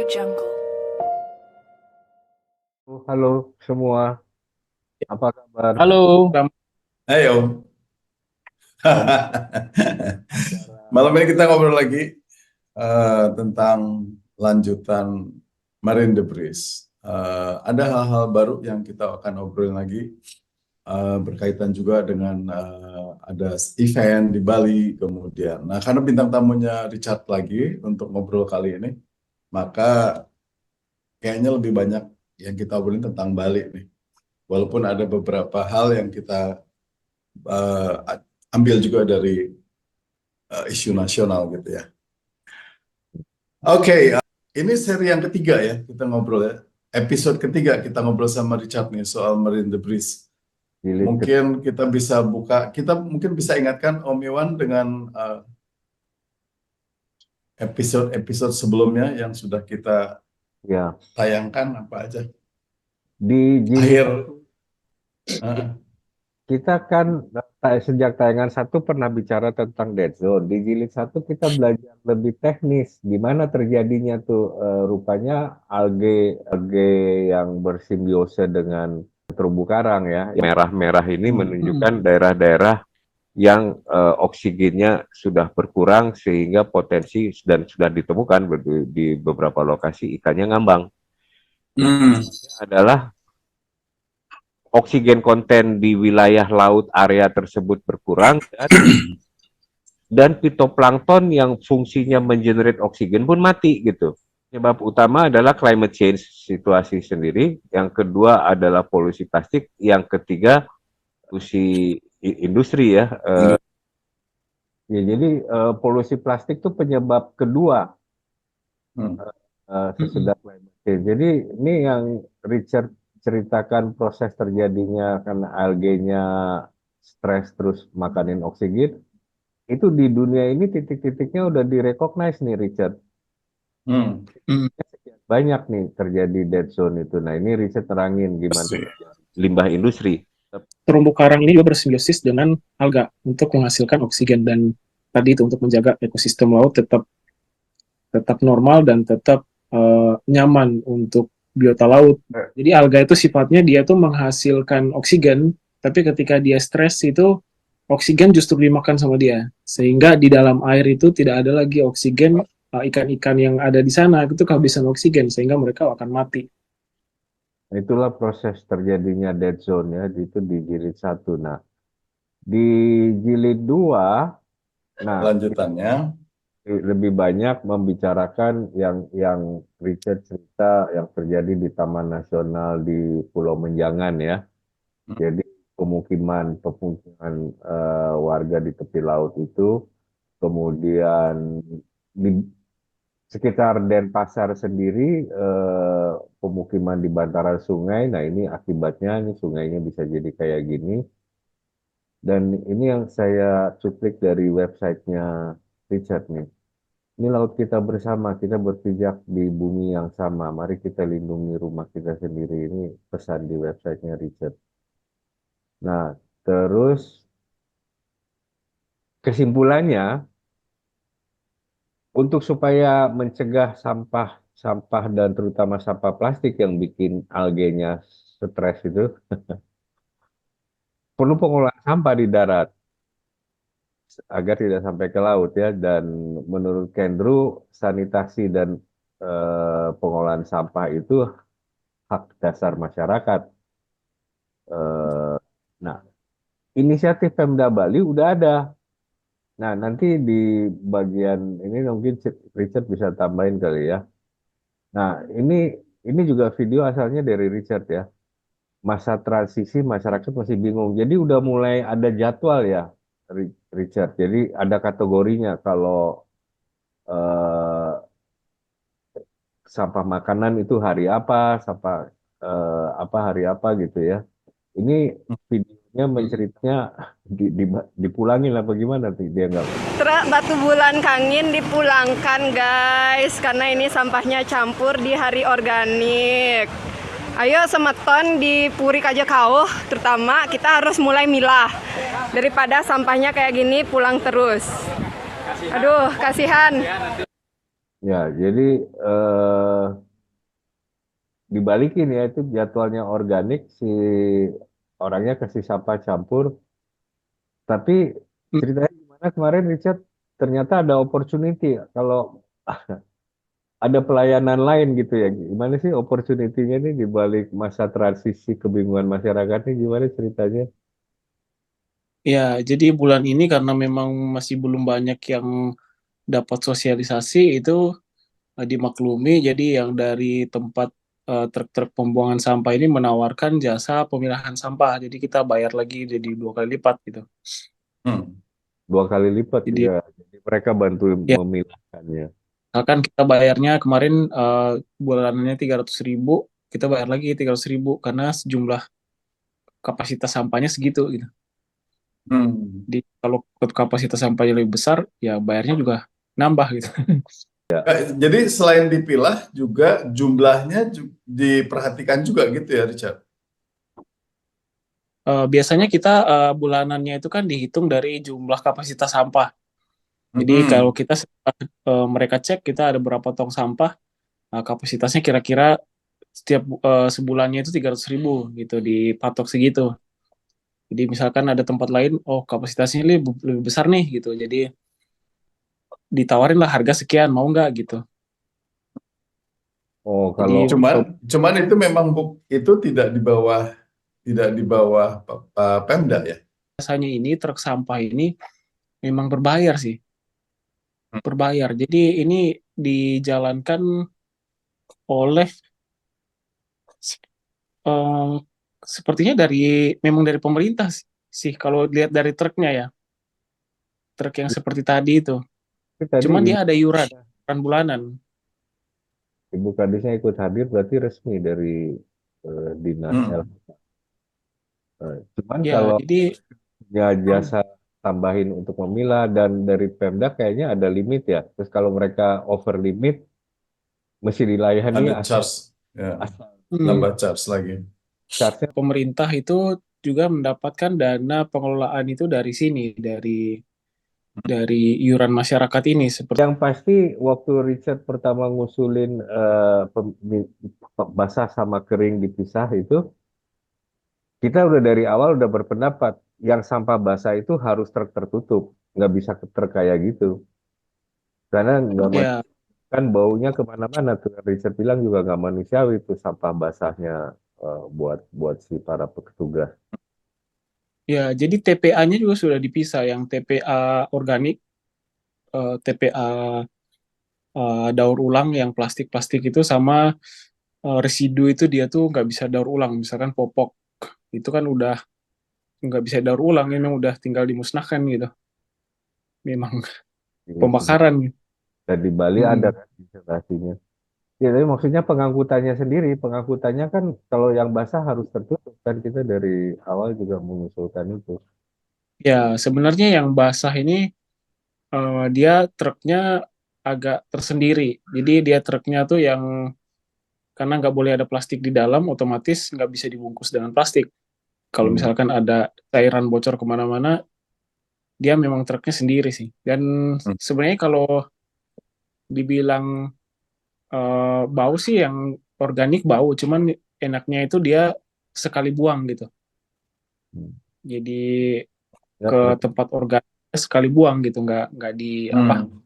Jungle. Halo semua, apa kabar? Halo, Ayo. Tadi bicara Malam ini kita ngobrol lagi tentang lanjutan Marine Debris. Ada hal-hal baru yang kita akan obrolin lagi berkaitan juga dengan ada event di Bali kemudian. Nah, karena bintang tamunya Richard lagi untuk ngobrol kali ini, maka kayaknya lebih banyak yang kita obrolin tentang Bali nih. Walaupun ada beberapa hal yang kita eh, ambil juga dari isu nasional gitu ya. Oke, ini seri yang ketiga ya kita ngobrol ya. Episode ketiga kita ngobrol sama Richard nih soal Marine Debris. jilid ke Mungkin kita bisa buka, kita mungkin bisa ingatkan Om Iwan dengan episode-episode sebelumnya yang sudah kita ya tayangkan apa aja. di jilid Akhir, eh, kita kan sejak tayangan satu pernah bicara tentang dead zone. Di jilid satu kita belajar lebih teknis gimana terjadinya tuh rupanya alge alge yang bersimbiose dengan terumbu karang ya. Yang merah-merah ini menunjukkan daerah-daerah yang oksigennya sudah berkurang sehingga potensi dan sudah ditemukan di beberapa lokasi ikannya ngambang. Adalah oksigen konten di wilayah laut area tersebut berkurang dan fitoplankton yang fungsinya mengenerate oksigen pun mati gitu. Penyebab utama adalah climate change situasi sendiri, yang kedua adalah polusi plastik, yang ketiga polusi industri ya. Ya jadi polusi plastik itu penyebab kedua sesudah climate change. Jadi ini yang Richard ceritakan proses terjadinya karena algenya stres terus makanin oksigen, itu di dunia ini titik-titiknya udah direcognize nih Richard. Banyak nih terjadi dead zone itu. Nah ini Richard terangin gimana limbah industri. terumbu karang ini juga bersimbiosis dengan alga untuk menghasilkan oksigen dan tadi itu untuk menjaga ekosistem laut tetap normal dan tetap nyaman untuk biota laut. Jadi alga itu sifatnya dia tuh menghasilkan oksigen, tapi ketika dia stres itu oksigen justru dimakan sama dia, sehingga di dalam air itu tidak ada lagi oksigen. Ikan-ikan yang ada di sana itu kehabisan oksigen sehingga mereka akan mati. Itulah proses terjadinya dead zone ya, itu di jilid satu. Nah, di jilid dua, nah lanjutannya. lebih banyak membicarakan yang Richard cerita yang terjadi di Taman Nasional di Pulau Menjangan ya. Jadi pemukiman warga di tepi laut itu, kemudian di sekitar Denpasar sendiri pemukiman di bantaran sungai. Nah ini akibatnya ini sungainya bisa jadi kayak gini. Dan ini yang saya cuplik dari websitenya Richard nih. Ini laut kita bersama, kita berpijak di bumi yang sama. Mari kita lindungi rumah kita sendiri. Ini pesan di websitenya Richard. Nah, terus kesimpulannya, untuk supaya mencegah sampah dan terutama sampah plastik yang bikin algenya stres itu, perlu pengolahan sampah di darat agar tidak sampai ke laut ya. Dan menurut Kendrew, sanitasi dan pengolahan sampah itu hak dasar masyarakat. Nah, inisiatif Pemda Bali udah ada. Nah, nanti di bagian ini mungkin Richard bisa tambahin kali ya. Nah, ini juga video asalnya dari Richard ya. Masa transisi masyarakat masih bingung. Jadi udah mulai ada jadwal ya, Richard. Jadi ada kategorinya kalau eh, sampah makanan itu hari apa, sampah apa hari apa gitu ya. Ini videonya menceritanya dipulangin apa gimana tuh dia nggak? Truk batu bulan Kangin dipulangkan guys, karena ini sampahnya campur di hari organik. Ayo semeton di Puri Kajakauh, terutama kita harus mulai milah daripada sampahnya kayak gini pulang terus. Aduh, kasihan. Ya, jadi eh, dibalikin ya itu jadwalnya organik si orangnya kasih sampah campur. Tapi Hmm, ceritanya gimana kemarin Richard? Ternyata ada opportunity kalau ada pelayanan lain gitu ya. Gimana sih opportunity-nya nih di balik masa transisi kebingungan masyarakat nih gimana ceritanya? Ya, jadi bulan ini karena memang masih belum banyak yang dapat sosialisasi itu dimaklumi. Jadi yang dari tempat truk-truk pembuangan sampah ini menawarkan jasa pemilahan sampah. Jadi kita bayar lagi jadi 2 kali lipat gitu. Hmm. 2 kali lipat Jadi ya. Jadi mereka bantu ya, memilahkannya. misalkan kita bayarnya kemarin bulanannya 300.000, kita bayar lagi 300.000 karena sejumlah kapasitas sampahnya segitu gitu. Hmm. Di kalau kapasitas sampahnya lebih besar, ya bayarnya juga nambah gitu. Jadi selain dipilah juga jumlahnya diperhatikan juga gitu ya, Richard? Biasanya kita bulanannya itu kan dihitung dari jumlah kapasitas sampah. Jadi kalau Hmm. kita mereka cek kita ada berapa tong sampah, kapasitasnya kira-kira setiap sebulannya itu 300.000 gitu, dipatok segitu. Jadi misalkan ada tempat lain, oh kapasitasnya lebih besar nih gitu. Jadi ditawarin lah harga sekian, mau nggak gitu. Oh, Jadi kalau Cuman itu memang itu tidak di bawah Pemda ya. biasanya ini truk sampah ini memang berbayar sih, berbayar. Jadi ini dijalankan oleh eh, sepertinya memang dari pemerintah sih kalau lihat dari truknya ya, truk yang seperti tadi itu. tapi tadi Cuman dia Ibu, ada iuran bulanan. Ibu Kadisnya ikut hadir berarti resmi dari Dinas L. Hmm. Cuman Ya, kalau jadi punya jasa tambahin untuk memilah dan dari Pemda kayaknya ada limit ya. Terus kalau mereka over limit mesti dilayani Ada asal, charge, ya, asal hmm, nambah charge lagi. charge-nya. pemerintah itu juga mendapatkan dana pengelolaan itu dari sini, dari iuran masyarakat ini seperti Yang pasti waktu Richard pertama ngusulin basah sama kering dipisah itu, kita udah dari awal udah berpendapat yang sampah basah itu harus truk tertutup, nggak bisa truk kayak gitu. Karena nggak ya. kan baunya kemana-mana tuh. Richard bilang juga nggak manusiawi itu sampah basahnya buat buat si para petugas. Ya, jadi TPA-nya juga sudah dipisah, yang TPA organik, TPA daur ulang yang plastik-plastik itu sama residu itu dia tuh nggak bisa daur ulang. Misalkan popok itu kan udah nggak bisa daur ulang, memang udah tinggal dimusnahkan gitu. Memang Dimusnahkan. pembakaran gitu. Dan di Bali ada Hmm. kan instalasinya. Ya, tapi maksudnya pengangkutannya sendiri, pengangkutannya kan kalau yang basah harus tertutup kan kita dari awal juga mengusulkan itu. Ya, sebenarnya yang basah ini dia truknya agak tersendiri. Jadi dia truknya tuh yang karena nggak boleh ada plastik di dalam, otomatis nggak bisa dibungkus dengan plastik. Kalau Hmm. misalkan ada cairan bocor kemana-mana, dia memang truknya sendiri sih. Dan Hmm. sebenarnya kalau dibilang bau sih yang organik bau, cuman enaknya itu dia sekali buang gitu. Hmm. Jadi Ya, ke berarti tempat organik sekali buang gitu, nggak di apa Hmm.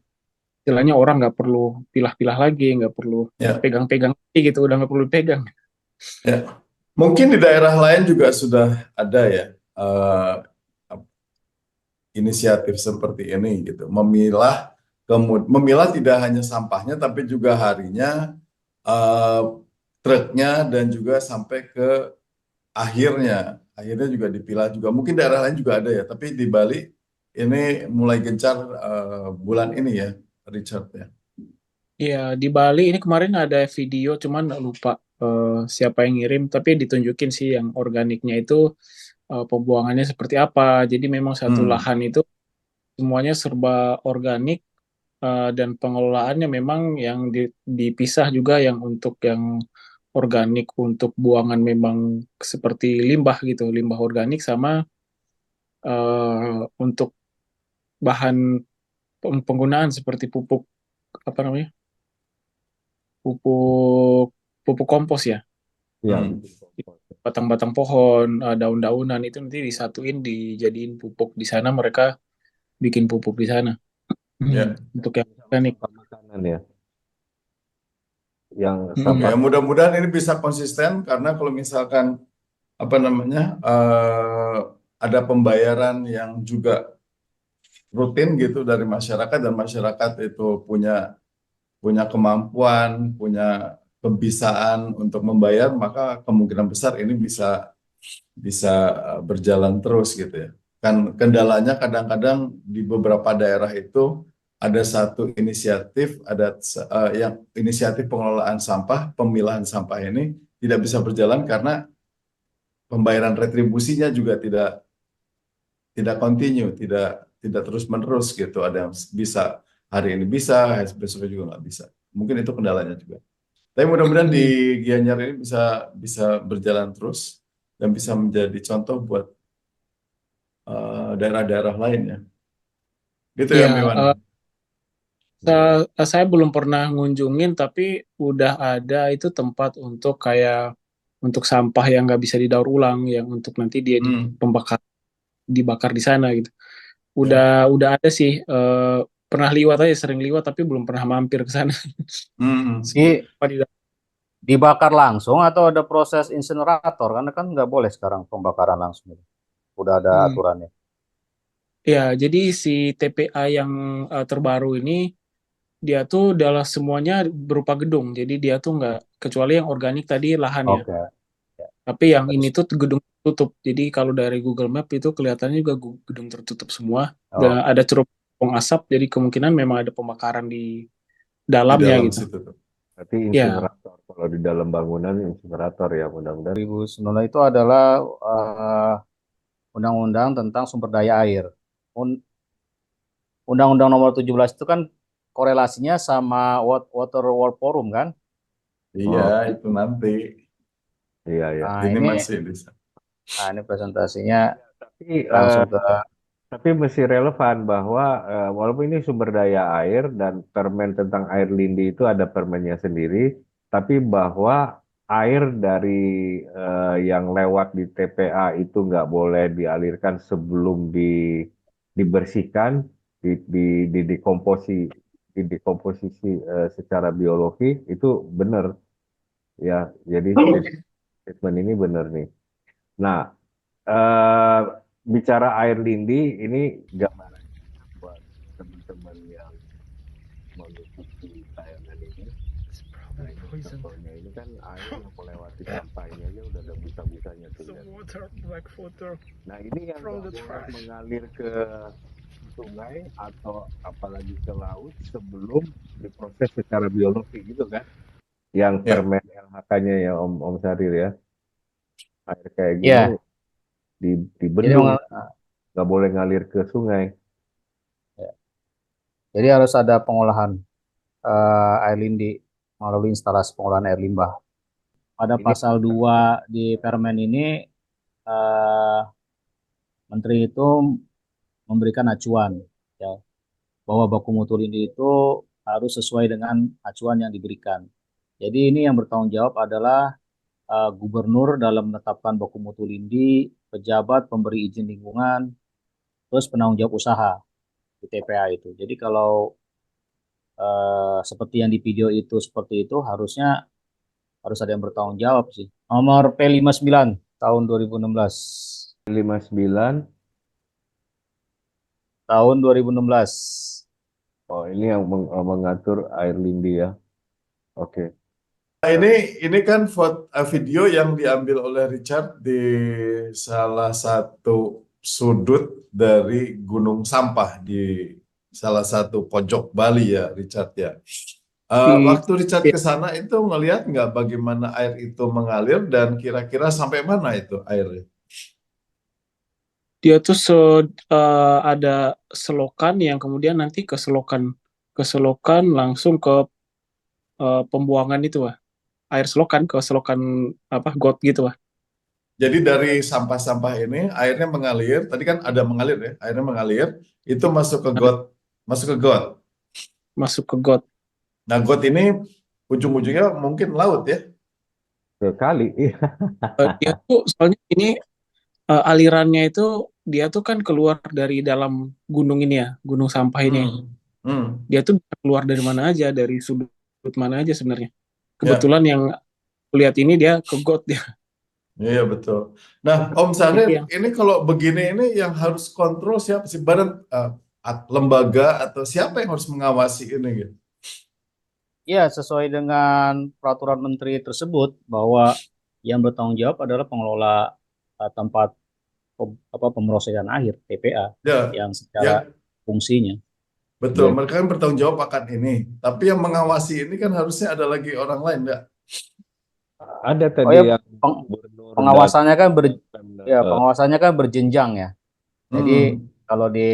istilahnya, orang nggak perlu pilah-pilah lagi, nggak perlu Ya, pegang-pegang lagi gitu, udah nggak perlu pegang. ya. Mungkin di daerah lain juga sudah ada ya, inisiatif seperti ini gitu, memilah tidak hanya sampahnya tapi juga harinya, eh, truknya dan juga sampai ke akhirnya juga dipilah juga. Mungkin daerah lain juga ada ya, tapi di Bali ini mulai gencar bulan ini ya, Richard ya. Iya, di Bali ini kemarin ada video, cuman lupa siapa yang ngirim, tapi ditunjukin sih yang organiknya itu pembuangannya seperti apa. Jadi memang satu Hmm. lahan itu semuanya serba organik, dan pengelolaannya memang yang dipisah juga, yang untuk yang organik untuk buangan memang seperti limbah gitu, limbah organik sama untuk bahan penggunaan seperti pupuk apa namanya? pupuk pupuk kompos ya. Ya, Hmm. bikin kompos. Batang-batang pohon, daun-daunan itu nanti disatuin dijadiin pupuk di sana, mereka bikin pupuk di sana. Ya. Untuk yang Sama organik. sampah makanan ya, yang Oke, sampah. mudah-mudahan ini bisa konsisten karena kalau misalkan apa namanya ada pembayaran yang juga rutin gitu dari masyarakat dan masyarakat itu punya kemampuan, punya kebisaan untuk membayar, maka kemungkinan besar ini bisa berjalan terus gitu ya. Kan kendalanya kadang-kadang di beberapa daerah itu ada satu inisiatif, yang inisiatif pengelolaan sampah, pemilahan sampah ini tidak bisa berjalan karena pembayaran retribusinya juga tidak continue, tidak terus-menerus gitu. Ada yang bisa hari ini bisa, besoknya juga nggak bisa. Mungkin itu kendalanya juga. Tapi mudah-mudahan di Gianyar ini bisa berjalan terus dan bisa menjadi contoh buat daerah-daerah lain ya. Gitu ya, Ya, Miwan. saya belum pernah ngunjungin, tapi udah ada itu tempat untuk kayak untuk sampah yang nggak bisa didaur ulang, yang untuk nanti dia dibakar di sana gitu. Ya. Udah ada sih, pernah liwat aja, sering liwat, tapi belum pernah mampir ke sana. Ini Apa di- dibakar langsung atau ada proses insinerator? Karena kan nggak boleh sekarang pembakaran langsung. Udah ada Hmm. aturannya. Ya, jadi si TPA yang terbaru ini dia tuh adalah semuanya berupa gedung. Jadi dia tuh nggak, kecuali yang organik tadi lahan ya. Oke. Ya. Tapi yang ini tuh gedung tertutup. Jadi kalau dari Google Map itu kelihatannya juga gedung tertutup semua. Dan Oh, ada cerobong asap, jadi kemungkinan memang ada pembakaran di Di dalamnya dalam gitu. situ tuh. Berarti Ya, insinerator. Kalau di dalam bangunan insinerator ya, mudah-mudahan. 2009 itu adalah undang-undang tentang sumber daya air. Undang-undang nomor 17 itu kan korelasinya sama Water World Forum kan? Iya, Oh, itu nanti. iya ya. Nah, Ini ini masih bisa. presentasinya Tapi langsung ke Tapi mesti relevan bahwa walaupun ini sumber daya air dan permen tentang air lindi itu ada permennya sendiri, tapi bahwa air dari yang lewat di TPA itu nggak boleh dialirkan sebelum dibersihkan, didekomposisi, secara biologi itu benar ya. Jadi statement ini benar nih. Nah, eh, bicara air lindi, ini gambaran buat teman-teman yang mengikuti tayangan ini. Nah, ini contohnya ini kan air yang melewati sampah ini aja udah ada busa-busanya tuh ya. Nah, ini yang nggak boleh mengalir ke sungai atau apalagi ke laut sebelum diproses secara biologi gitu kan? Yang Ya. permen LHK-nya ya Om Sarir ya. Air kayak gini ya. Jadi dibendung, nggak boleh ngalir ke sungai. jadi harus ada pengolahan air lindi melalui instalasi pengolahan air limbah. Pada Ini pasal 2 di Permen ini eh, Menteri itu memberikan acuan ya, bahwa baku mutu lindi itu harus sesuai dengan acuan yang diberikan. Jadi ini yang bertanggung jawab adalah gubernur dalam menetapkan baku mutu lindi, pejabat pemberi izin lingkungan, terus penanggung jawab usaha di TPA itu. Jadi kalau seperti yang di video itu seperti itu, harusnya harus ada yang bertanggung jawab sih. Nomor P59 tahun 2016. 59. Tahun 2016. Oh, ini yang mengatur air lindi ya. Oke. Nah, ini kan video yang diambil oleh Richard di salah satu sudut dari gunung sampah di salah satu pojok Bali ya, Richard ya. Waktu Richard ke sana itu ngelihat nggak bagaimana air itu mengalir dan kira-kira sampai mana itu airnya? dia tuh ada selokan yang kemudian nanti ke selokan langsung ke pembuangan itu, Wah. Air selokan ke selokan got gitu, Wah. Jadi dari sampah-sampah ini airnya mengalir, tadi kan ada mengalir ya, airnya mengalir, itu masuk ke got, masuk ke got. Masuk ke got. Nah, got ini ujung-ujungnya mungkin laut ya. Ke kali. Iya. Dia tuh soalnya ini alirannya itu dia tuh kan keluar dari dalam gunung ini ya, gunung sampah ini. Hmm. Hmm. Dia tuh bisa keluar dari mana aja, dari sudut mana aja sebenarnya. Ya, Kebetulan yang lihat ini dia ke got dia. iya betul. Nah, Om Sahril, Itu yang ini kalau begini ini yang harus kontrol siapa sih? Lembaga atau siapa yang harus mengawasi ini gitu? Ya, sesuai dengan peraturan menteri tersebut bahwa yang bertanggung jawab adalah pengelola tempat pemrosesan akhir TPA Ya, yang secara yang fungsinya. betul. Dan Mereka kan bertanggung jawab akan ini. Tapi yang mengawasi ini kan harusnya ada lagi orang lain, enggak? ada Oh tadi ya, yang peng- gubernur dan pengawasannya kan ya eh, pengawasannya kan berjenjang ya. Jadi Hmm. kalau di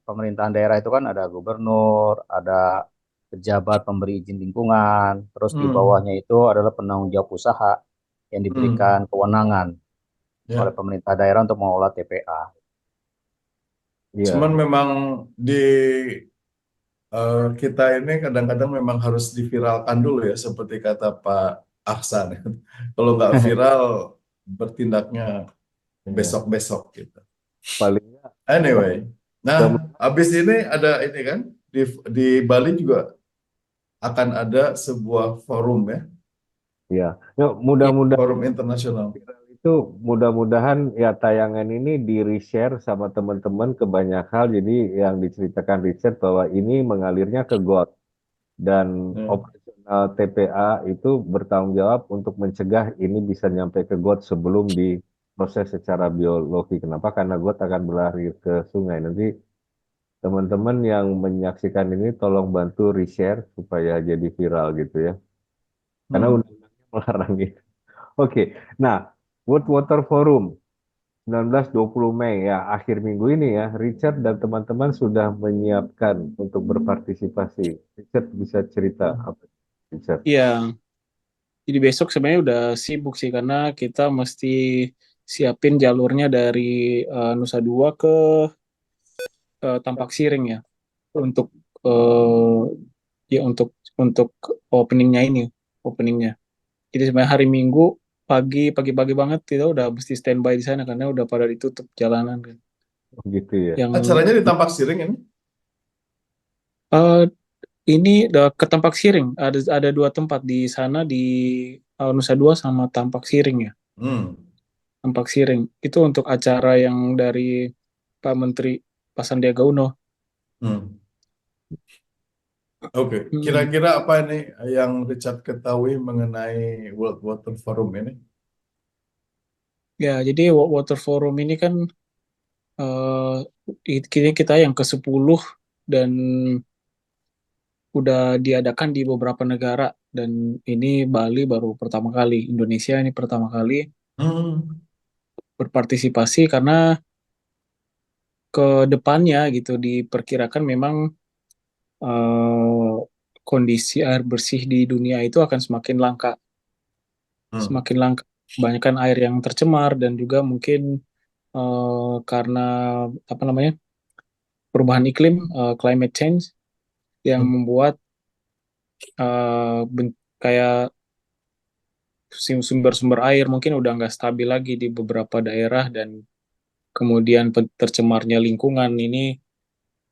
pemerintahan daerah itu kan ada gubernur, ada pejabat pemberi izin lingkungan, terus di Hmm. bawahnya itu adalah penanggung jawab usaha yang diberikan Hmm. kewenangan oleh Ya. pemerintah daerah untuk mengelola TPA. Cuman iya. memang di kita ini kadang-kadang memang harus diviralkan dulu ya, seperti kata Pak Ahsan. Kalau nggak viral, bertindaknya Iya. besok-besok gitu. Paling nggak Anyway, nah mudah-mudahan habis ini ada ini kan di Bali juga akan ada sebuah forum ya, ya. Yuk, ya, mudah-mudahan forum internasional. itu mudah-mudahan ya tayangan ini di reshare sama teman-teman ke banyak hal. Jadi yang diceritakan Richard bahwa ini mengalirnya ke got dan Ya. operasional TPA itu bertanggung jawab untuk mencegah ini bisa nyampe ke got sebelum diproses secara biologi. Kenapa? Karena got akan berlari ke sungai. Nanti teman-teman yang menyaksikan ini tolong bantu reshare supaya jadi viral gitu ya. Karena Hmm. undang-undangnya melarang itu. Oke, nah World Water Forum 19-20 Mei ya akhir minggu ini ya Richard dan teman-teman sudah menyiapkan untuk berpartisipasi. Richard bisa cerita apa Richard? iya. Jadi besok sebenarnya udah sibuk sih karena kita mesti siapin jalurnya dari Nusa Dua ke Tampak Siring ya untuk eh, ya untuk openingnya ini openingnya. Jadi sebenarnya hari Minggu pagi-pagi banget kita udah mesti standby di sana karena udah pada ditutup jalanan kan. Oh, gitu ya. Yang Acaranya di Tampak Siring ini. eh, ini udah ke Tampak Siring ada dua tempat di sana di Nusa Dua sama Tampak Siring ya. Hmm. Tampak Siring itu untuk acara yang dari Pak Menteri Pak Sandiaga Uno. Hmm. Oke, Mm. kira-kira apa ini yang Richard ketahui mengenai World Water Forum ini? Ya, jadi Water Forum ini kan kita yang ke-10 dan udah diadakan di beberapa negara dan ini Bali baru pertama kali, Indonesia ini pertama kali Hmm. berpartisipasi karena ke depannya gitu diperkirakan memang eh, kondisi air bersih di dunia itu akan Hmm. semakin langka, kebanyakan air yang tercemar dan juga mungkin karena apa namanya perubahan iklim, climate change yang Hmm. membuat kayak sumber-sumber air mungkin udah nggak stabil lagi di beberapa daerah dan kemudian tercemarnya lingkungan ini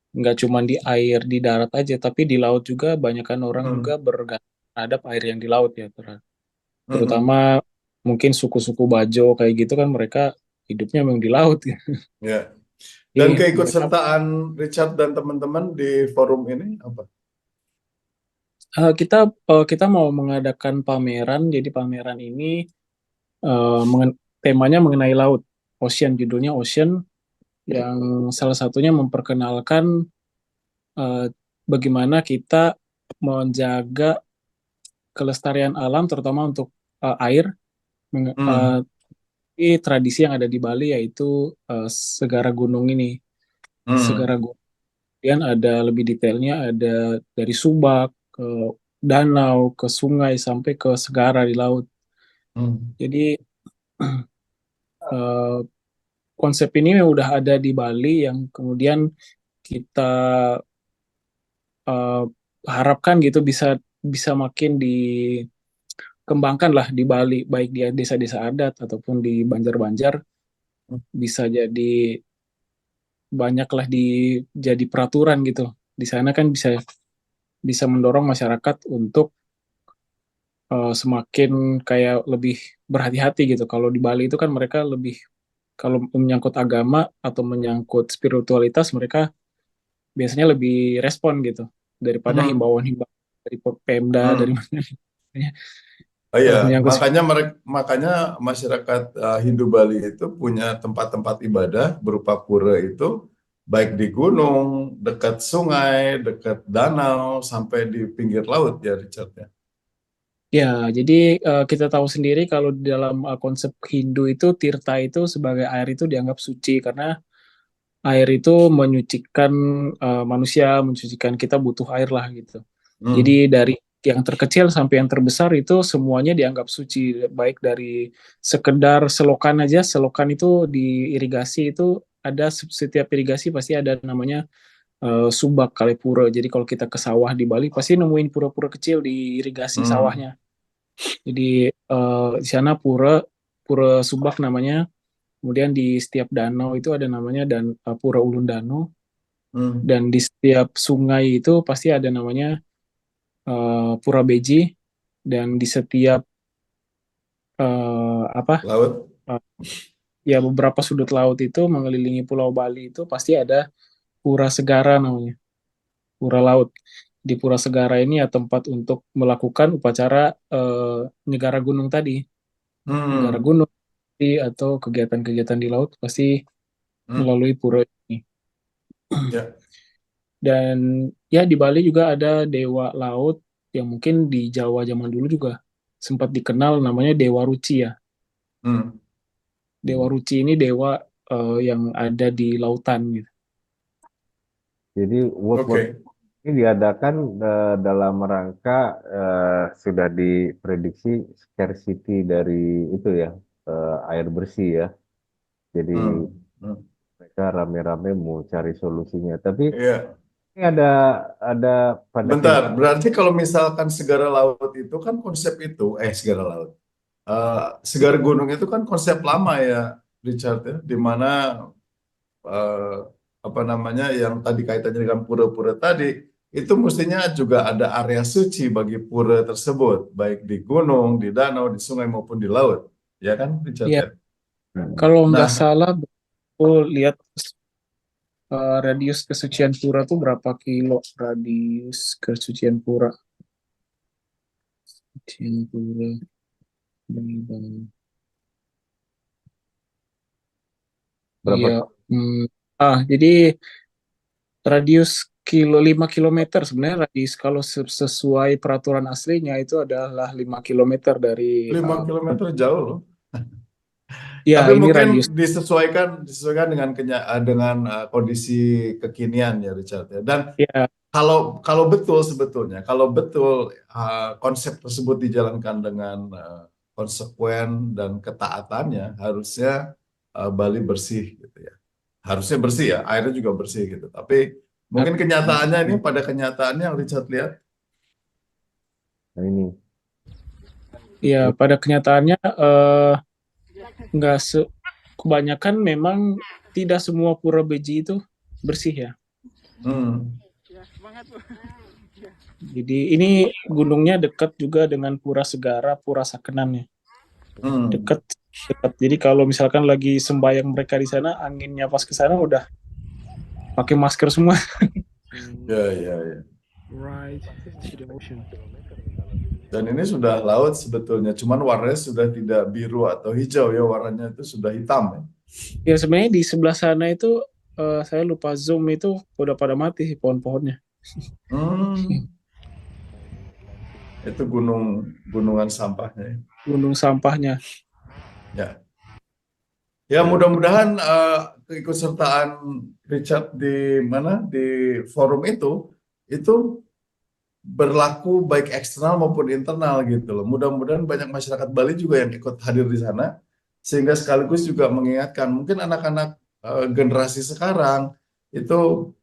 nggak cuma di air di darat aja tapi di laut juga banyakkan orang juga Hmm. bergantung terhadap air yang di laut ya Hmm. terutama mungkin suku-suku Bajo kayak gitu kan mereka hidupnya memang di laut ya. Ya. Dan Jadi mereka keikutsertaan Richard dan teman-teman di forum ini apa? eh, kita kita mau mengadakan pameran jadi pameran ini temanya mengenai laut Ocean judulnya Ocean yang salah satunya memperkenalkan eh, bagaimana kita menjaga kelestarian alam terutama untuk air Hmm. ini tradisi yang ada di Bali yaitu segara gunung ini segara Hmm. gunung kemudian ada lebih detailnya ada dari subak ke danau ke sungai sampai ke segara di laut Hmm. jadi eh, konsep ini udah ada di Bali yang kemudian kita eh, harapkan gitu bisa bisa makin dikembangkan lah di Bali, baik di desa-desa adat ataupun di Banjar-Banjar, bisa jadi banyak lah jadi peraturan gitu. Di sana kan bisa bisa mendorong masyarakat untuk semakin kayak lebih berhati-hati gitu. Kalau di Bali itu kan mereka lebih, kalau menyangkut agama atau menyangkut spiritualitas, mereka biasanya lebih respon gitu daripada Hmm, himbauan-himbauan dari Pemda, dari hmm. mana. Oh iya, Kalau menyangkut makanya masyarakat Hindu Bali itu punya tempat-tempat ibadah berupa pura itu baik di gunung, dekat sungai, dekat danau, sampai di pinggir laut ya Richard ya. ya, jadi kita tahu sendiri kalau di dalam konsep Hindu itu tirta itu sebagai air itu dianggap suci karena air itu menyucikan manusia, mensucikan kita butuh air lah gitu. Jadi Hmm, dari yang terkecil sampai yang terbesar itu semuanya dianggap suci, baik dari sekedar selokan aja, selokan itu diirigasi itu ada setiap irigasi pasti ada namanya subak kali pura. Jadi kalau kita ke sawah di Bali pasti nemuin pura-pura kecil di irigasi hmm, sawahnya. Jadi di sana pura pura subak namanya. Kemudian di setiap danau itu ada namanya dan Pura Ulun Danau, hmm. dan di setiap sungai itu pasti ada namanya Pura Beji, dan di setiap apa Laut. uh, ya beberapa sudut laut itu mengelilingi Pulau Bali itu pasti ada Pura Segara namanya, Pura Laut. Di Pura Segara ini ya tempat untuk melakukan upacara Nyegara Gunung tadi, Nyegara Hmm, Gunung atau kegiatan-kegiatan di laut pasti hmm. melalui pura ini. Ya. Dan ya di Bali juga ada dewa laut yang mungkin di Jawa zaman dulu juga sempat dikenal namanya Dewa Ruci ya. Hmm. Dewa Ruci ini dewa yang ada di lautan gitu. Jadi World Water Oke. ini diadakan dalam rangka sudah diprediksi scarcity dari itu ya, air bersih ya. Jadi Hmm. Hmm. mereka rame-rame mau cari solusinya. Tapi Iya. ini ada pada Bentar, berarti kalau misalkan segara laut itu kan konsep itu, segara laut. Segara gunung itu kan konsep lama ya, Richard ya, di mana eh, apa namanya yang tadi kaitannya dengan pura-pura tadi, itu mestinya juga ada area suci bagi pura tersebut, baik di gunung, di danau, di sungai maupun di laut, ya kan, Richard Ya, ya. kalau nggak Nah, salah aku lihat radius kesucian pura tuh berapa kilo radius kesucian pura. Kesucian pura. Iya. berapa hmm, jadi radius 5 kilometer sebenarnya radius kalau sesuai peraturan aslinya itu adalah 5 kilometer dari 5 kilometer jauh loh. ya Tapi ini mungkin radius. disesuaikan dengan kondisi kekinian ya Richard ya. Dan Ya, kalau betul sebetulnya, kalau betul konsep tersebut dijalankan dengan konsekuen dan ketaatannya, harusnya Bali bersih gitu ya. Harusnya bersih ya, airnya juga bersih gitu. Tapi mungkin kenyataannya ini pada kenyataannya yang Richard lihat, nah ini? ya pada kenyataannya nggak kebanyakan memang tidak semua pura beji itu bersih ya. hmm, Jadi ini gunungnya dekat juga dengan Pura Segara, Pura Sakenan ya. hmm, Dekat dekat. Jadi kalau misalkan lagi sembayang mereka di sana, anginnya pas ke sana udah pakai masker semua. ya ya ya. Dan ini sudah laut sebetulnya, cuman warnanya sudah tidak biru atau hijau ya, warnanya itu sudah hitam ya. Ya sebenarnya di sebelah sana itu saya lupa zoom itu udah pada mati sih pohon-pohonnya. Hmm, itu gunungan sampahnya ya. Gunung sampahnya. Ya, ya mudah-mudahan keikutsertaan Richard di mana di forum itu berlaku baik eksternal maupun internal gitu loh. Mudah-mudahan banyak masyarakat Bali juga yang ikut hadir di sana sehingga sekaligus juga mengingatkan mungkin anak-anak generasi sekarang itu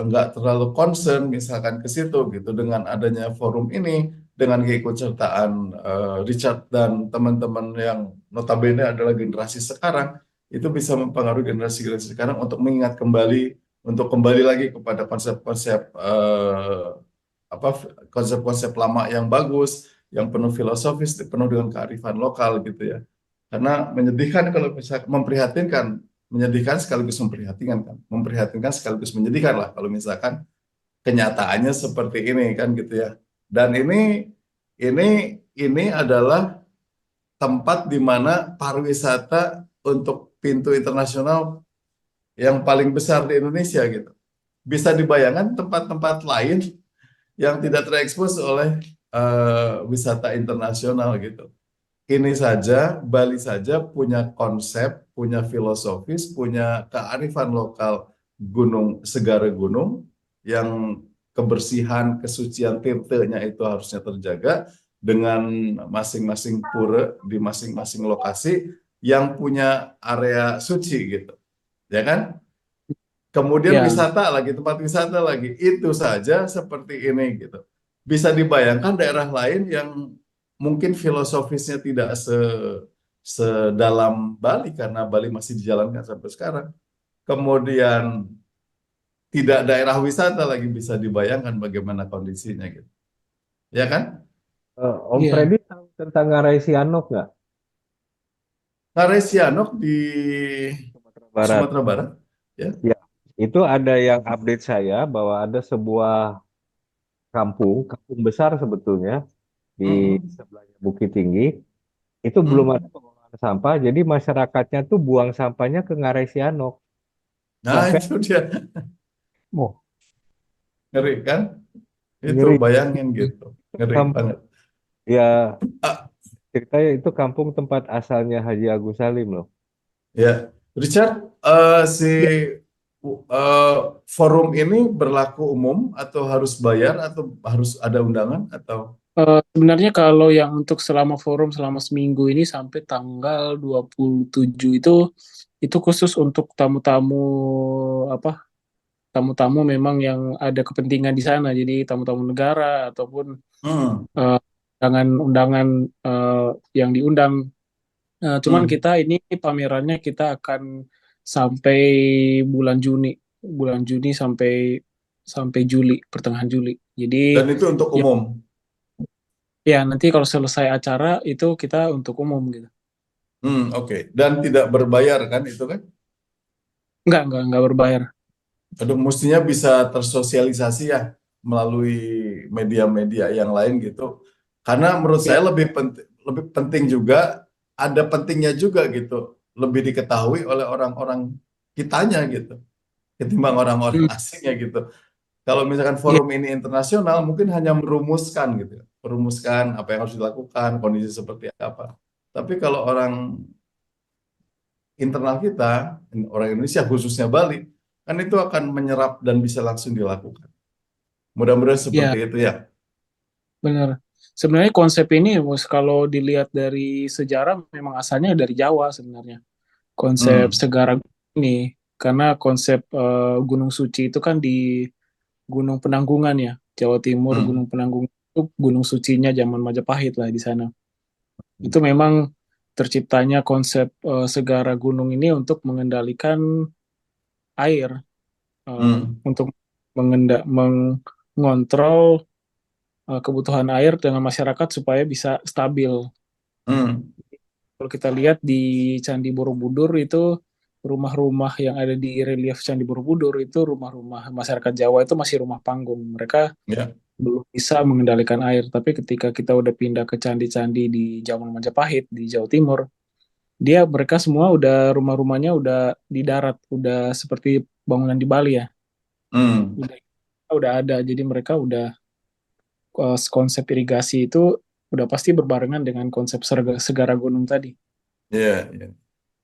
nggak terlalu concern misalkan ke situ gitu dengan adanya forum ini dengan keikutsertaan Richard dan teman-teman yang notabene adalah generasi sekarang, itu bisa mempengaruhi generasi-generasi sekarang untuk mengingat kembali, untuk kembali lagi kepada konsep-konsep apa konsep-konsep lama yang bagus, yang penuh filosofis, penuh dengan kearifan lokal gitu ya. Karena menyedihkan kalau misalkan memprihatinkan, menyedihkan sekaligus memprihatinkan kan, memprihatinkan sekaligus menyedihkan lah kalau misalkan kenyataannya seperti ini kan gitu ya. Dan ini adalah tempat di mana pariwisata untuk pintu internasional yang paling besar di Indonesia gitu. Bisa dibayangkan tempat-tempat lain yang tidak terekspos oleh wisata internasional gitu. Ini saja, Bali saja punya konsep, punya filosofis, punya kearifan lokal gunung, segara gunung, yang kebersihan, kesucian tirtenya itu harusnya terjaga dengan masing-masing pura di masing-masing lokasi yang punya area suci gitu. Ya kan? Kemudian Ya, wisata lagi, tempat wisata lagi, itu saja seperti ini gitu. Bisa dibayangkan daerah lain yang mungkin filosofisnya tidak sedalam Bali karena Bali masih dijalankan sampai sekarang. Kemudian tidak daerah wisata lagi, bisa dibayangkan bagaimana kondisinya gitu. Ya kan? Om iya. Freddy tahu tentang Ngarai Sianok nggak? Ngarai Sianok di Sumatera Barat. Sumatera Barat, ya. Ya, itu ada yang update saya bahwa ada sebuah kampung besar sebetulnya di Mm-mm. sebelahnya Bukit Tinggi. Itu belum ada Mm. pengolahan sampah, jadi masyarakatnya tuh buang sampahnya ke Ngarai Sianok. Nah, Sampai, itu dia. oh, Ngeri kan? Itu ngeri. bayangin gitu. Ngeri Kampung, banget. ya Ah, ceritanya itu kampung tempat asalnya Haji Agus Salim loh. ya, Richard, si Ya, forum ini berlaku umum atau harus bayar atau harus ada undangan atau? sebenarnya kalau yang untuk selama forum selama seminggu ini sampai tanggal 27 itu khusus untuk tamu-tamu apa? Tamu-tamu memang yang ada kepentingan di sana. Jadi tamu-tamu negara ataupun Hmm, eh, undangan-undangan yang diundang. Cuman hmm. kita ini pamerannya kita akan sampai bulan Juni, bulan Juni sampai sampai Juli, pertengahan Juli. Jadi Dan itu untuk ya, umum. ya nanti kalau selesai acara itu kita untuk umum gitu. Oke. Dan tidak berbayar kan itu kan? Enggak berbayar. Aduh, mestinya bisa tersosialisasi ya melalui media-media yang lain gitu. Karena menurut Ya, saya lebih penting juga, ada pentingnya juga gitu, lebih diketahui oleh orang-orang kitanya gitu, ketimbang orang-orang hmm, asingnya gitu. Kalau misalkan ya, forum ini internasional, mungkin hanya merumuskan gitu, merumuskan apa yang harus dilakukan, kondisi seperti apa. Tapi kalau orang internal kita, orang Indonesia khususnya Bali, kan itu akan menyerap dan bisa langsung dilakukan. Mudah-mudahan ya, seperti itu ya. benar. Sebenarnya konsep ini kalau dilihat dari sejarah memang asalnya dari Jawa sebenarnya. Konsep Hmm, segara ini karena konsep Gunung Suci itu kan di Gunung Penanggungan ya, Jawa Timur. Gunung hmm, Penanggungan itu gunung sucinya zaman Majapahit lah di sana. Itu memang terciptanya konsep segara gunung ini untuk mengendalikan air, hmm, untuk mengontrol kebutuhan air dengan masyarakat supaya bisa stabil. hmm, Kalau kita lihat di Candi Borobudur itu rumah-rumah yang ada di relief Candi Borobudur itu rumah-rumah masyarakat Jawa itu masih rumah panggung. Mereka ya, belum bisa mengendalikan air. Tapi ketika kita udah pindah ke candi-candi di zaman Majapahit di Jawa Timur, mereka semua udah rumah-rumahnya udah di darat, udah seperti bangunan di Bali ya, hmm, udah ada. Jadi mereka udah konsep irigasi itu udah pasti berbarengan dengan konsep segara gunung tadi. ya, ya.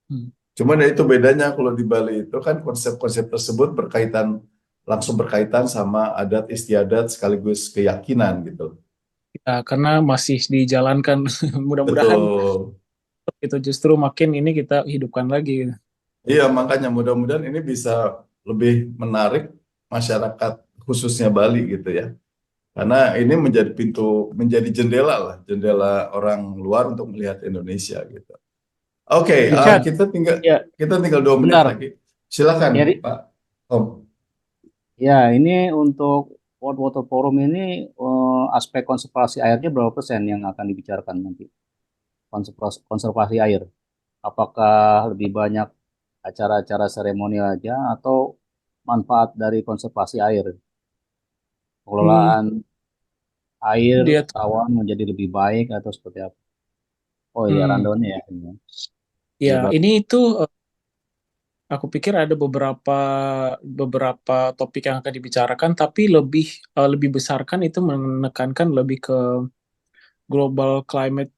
Hmm. Cuman ya itu bedanya kalau di Bali itu kan konsep-konsep tersebut langsung berkaitan sama adat istiadat sekaligus keyakinan gitu. Ya, karena masih dijalankan, mudah-mudahan Betul. itu justru makin ini kita hidupkan lagi. Iya, makanya mudah-mudahan ini bisa lebih menarik masyarakat khususnya Bali gitu ya. Karena ini menjadi menjadi jendela orang luar untuk melihat Indonesia gitu. Oke, Richard, kita tinggal ya, 2 menit bentar. lagi. Silakan, Ya, Pak Om. ya, ini untuk World Water Forum ini aspek konservasi airnya berapa persen yang akan dibicarakan nanti? Konservasi air. Apakah lebih banyak acara-acara seremonial aja atau manfaat dari konservasi air? Hmm, Pengelolaan air dia awan menjadi lebih baik atau seperti apa? Oh iya, hmm, rundown ya. Ini. ya Bebas. ini itu aku pikir ada beberapa topik yang akan dibicarakan, tapi lebih besar kan itu menekankan lebih ke global climate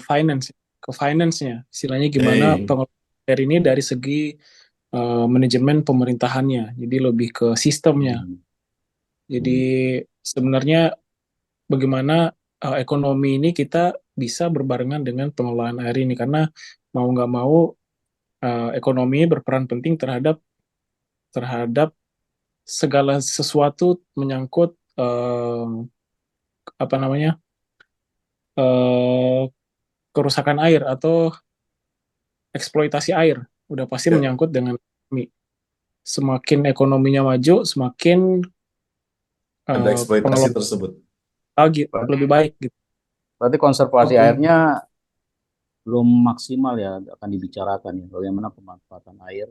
finance, ke finance-nya. Istilahnya gimana Hey. pengelolaan air ini dari segi manajemen pemerintahannya. Jadi lebih ke sistemnya. Hmm. Jadi sebenarnya bagaimana ekonomi ini kita bisa berbarengan dengan pengelolaan air ini, karena mau nggak mau ekonomi berperan penting terhadap segala sesuatu menyangkut apa namanya eh, kerusakan air atau eksploitasi air. Udah pasti Ya, menyangkut dengan ekonomi. Semakin ekonominya maju, semakin ada eksploitasi pengelolaan tersebut. lagi Berarti, lebih baik gitu. berarti konservasi Oke. airnya belum maksimal ya, akan dibicarakan ya bagaimana pemanfaatan air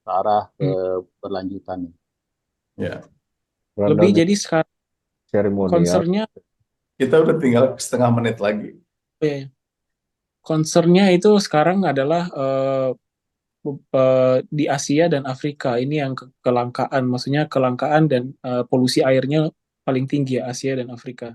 ke arah keberlanjutan. Ya, Lebih Rundown jadi sekarang seremonial. concernnya kita udah tinggal setengah menit lagi. concernnya itu sekarang adalah di Asia dan Afrika ini yang kelangkaan, maksudnya kelangkaan dan polusi airnya paling tinggi ya, Asia dan Afrika.